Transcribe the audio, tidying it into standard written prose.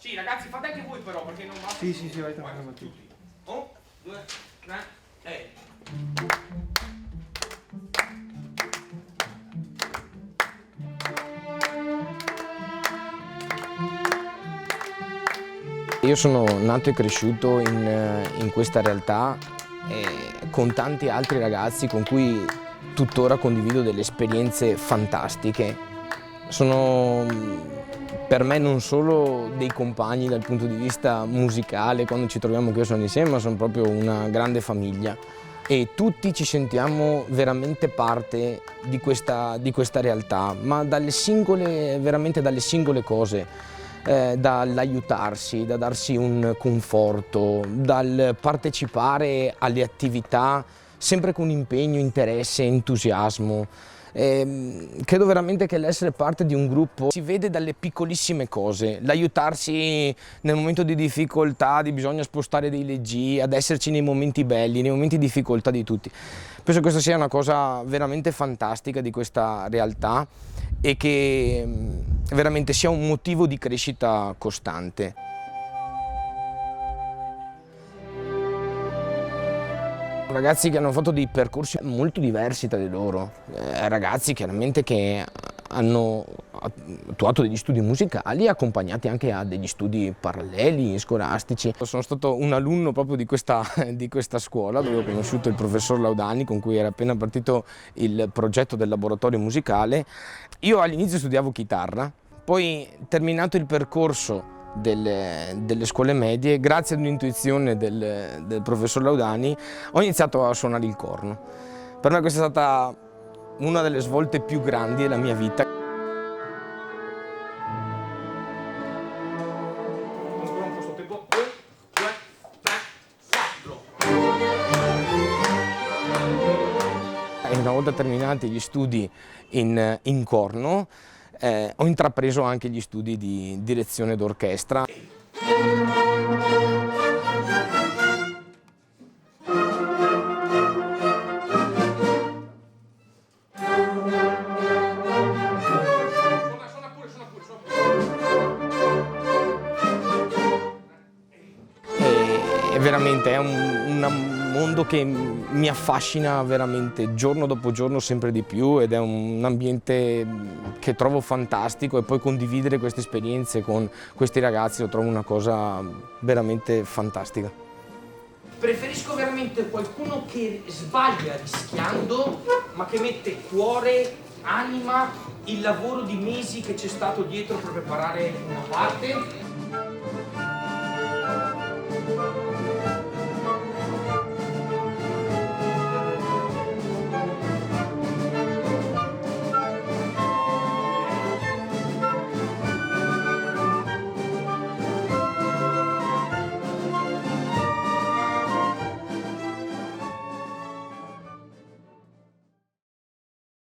Sì, ragazzi, fate anche voi però, perché non va. Sì, vai tranquillo. Tutti. 1, 2, 3, e... Io sono nato e cresciuto in questa realtà con tanti altri ragazzi con cui tuttora condivido delle esperienze fantastiche. Sono per me non solo dei compagni dal punto di vista musicale, quando ci troviamo qui sono insieme, ma sono proprio una grande famiglia. E tutti ci sentiamo veramente parte di questa realtà, ma veramente dalle singole cose. Dall'aiutarsi, da darsi un conforto, dal partecipare alle attività sempre con impegno, interesse, entusiasmo. Credo veramente che l'essere parte di un gruppo si vede dalle piccolissime cose, l'aiutarsi nel momento di difficoltà, di bisogno spostare dei leggii, ad esserci nei momenti belli, nei momenti di difficoltà di tutti. Penso che questa sia una cosa veramente fantastica di questa realtà e che veramente sia un motivo di crescita costante. Ragazzi che hanno fatto dei percorsi molto diversi tra di loro, ragazzi chiaramente che hanno attuato degli studi musicali accompagnati anche a degli studi paralleli, scolastici. Sono stato un alunno proprio di questa scuola dove ho conosciuto il professor Laudani con cui era appena partito il progetto del laboratorio musicale. Io all'inizio studiavo chitarra, poi terminato il percorso delle scuole medie, grazie ad un'intuizione del professor Laudani, ho iniziato a suonare il corno. Per me questa è stata una delle svolte più grandi della mia vita. E una volta terminati gli studi in corno, ho intrapreso anche gli studi di direzione d'orchestra. È veramente un mondo che mi affascina veramente giorno dopo giorno sempre di più ed è un ambiente che trovo fantastico e poi condividere queste esperienze con questi ragazzi lo trovo una cosa veramente fantastica. Preferisco veramente qualcuno che sbaglia rischiando, ma che mette cuore, anima, il lavoro di mesi che c'è stato dietro per preparare una parte